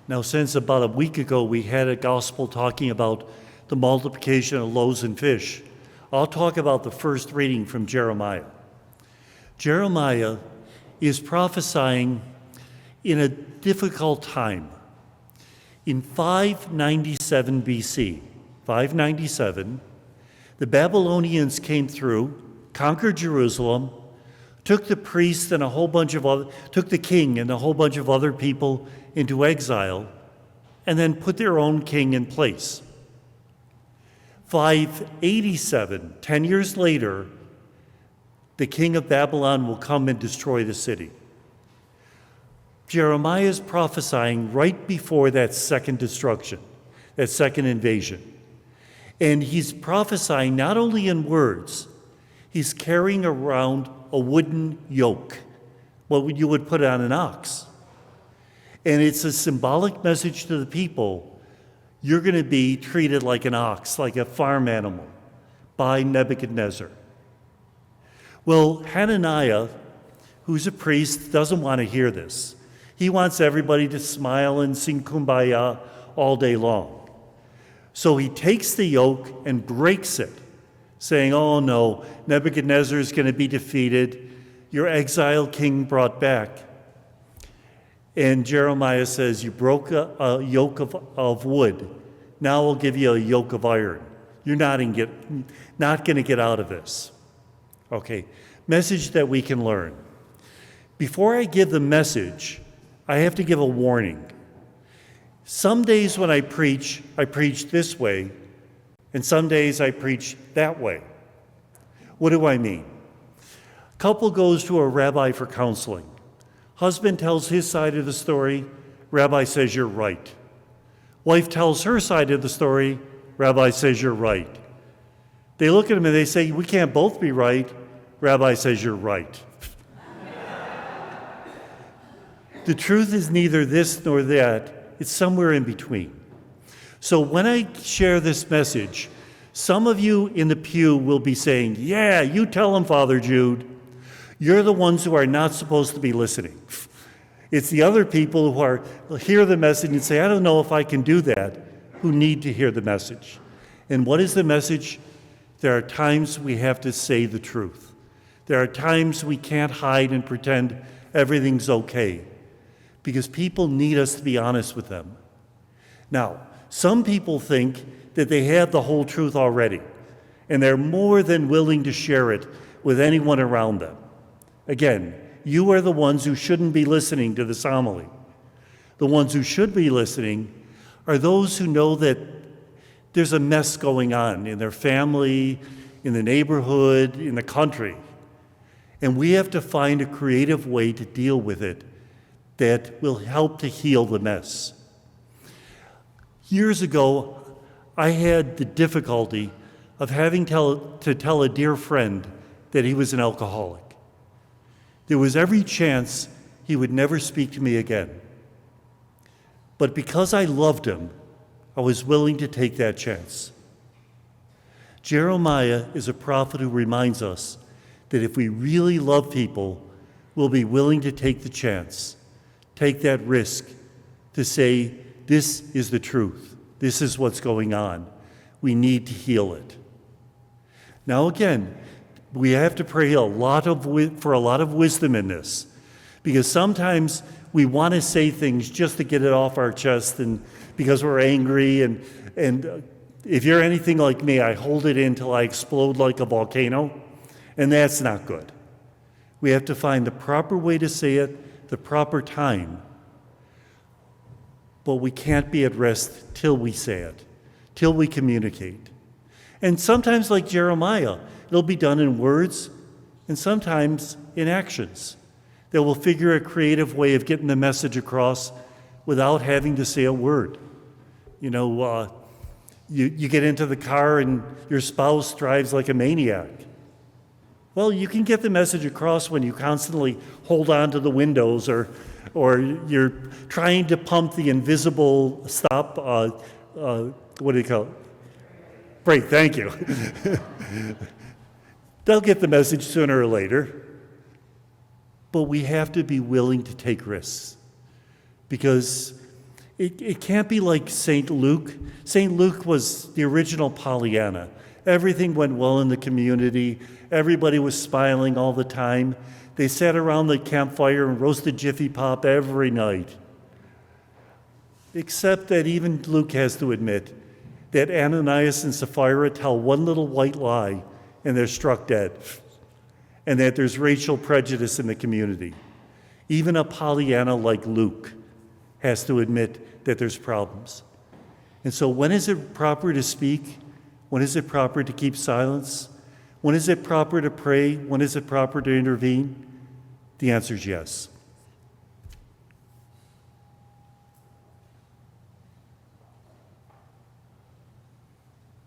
Now, since about a week ago we had a gospel talking about the multiplication of loaves and fish, I'll talk about the first reading from Jeremiah. Jeremiah is prophesying in a difficult time. In 597 BC, 597, the Babylonians came through, conquered Jerusalem, took the priest and took the king and a whole bunch of other people into exile, and then put their own king in place. 587, 10 years later, the king of Babylon will come and destroy the city. Jeremiah is prophesying right before that second destruction, that second invasion. And he's prophesying not only in words, he's carrying around a wooden yoke, what you would put on an ox. And it's a symbolic message to the people. You're going to be treated like an ox, like a farm animal, by Nebuchadnezzar. Well, Hananiah, who's a priest, doesn't want to hear this. He wants everybody to smile and sing Kumbaya all day long. So he takes the yoke and breaks it, saying, oh no, Nebuchadnezzar is going to be defeated, your exiled king brought back. And Jeremiah says, you broke a yoke of wood, now I'll give you a yoke of iron. You're not going to get out of this. Okay, message that we can learn. Before I give the message, I have to give a warning. Some days when I preach this way, and some days I preach that way. What do I mean? Couple goes to a rabbi for counseling. Husband tells his side of the story, rabbi says you're right. Wife tells her side of the story, rabbi says you're right. They look at him and they say, we can't both be right. Rabbi says you're right. The truth is neither this nor that. It's somewhere in between. So when I share this message, some of you in the pew will be saying, yeah, you tell him, Father Jude. You're the ones who are not supposed to be listening. It's the other people who hear the message and say, I don't know if I can do that, who need to hear the message. And what is the message? There are times we have to say the truth. There are times we can't hide and pretend everything's okay, because people need us to be honest with them. Now, some people think that they have the whole truth already, and they're more than willing to share it with anyone around them. Again, you are the ones who shouldn't be listening to this homily. The ones who should be listening are those who know that there's a mess going on in their family, in the neighborhood, in the country. And we have to find a creative way to deal with it that will help to heal the mess. Years ago, I had the difficulty of having to tell a dear friend that he was an alcoholic. There was every chance he would never speak to me again. But because I loved him, I was willing to take that chance. Jeremiah is a prophet who reminds us that if we really love people, we'll be willing to take the chance, take that risk to say, this is the truth. This is what's going on. We need to heal it. Now again, we have to pray for a lot of wisdom in this, because sometimes we want to say things just to get it off our chest and because we're angry. And if you're anything like me, I hold it in till I explode like a volcano, and that's not good. We have to find the proper way to say it, the proper time. But we can't be at rest till we say it, till we communicate. And sometimes, like Jeremiah, it'll be done in words and sometimes in actions. That we'll figure a creative way of getting the message across without having to say a word. You know, you get into the car and your spouse drives like a maniac. Well, you can get the message across when you constantly hold on to the windows or you're trying to pump the invisible stop, what do you call it? Brake, thank you. They'll get the message sooner or later. But we have to be willing to take risks. Because It can't be like St. Luke. St. Luke was the original Pollyanna. Everything went well in the community. Everybody was smiling all the time. They sat around the campfire and roasted Jiffy Pop every night. Except that even Luke has to admit that Ananias and Sapphira tell one little white lie and they're struck dead. And that there's racial prejudice in the community. Even a Pollyanna like Luke has to admit that there's problems. And so when is it proper to speak? When is it proper to keep silence? When is it proper to pray? When is it proper to intervene? The answer is yes.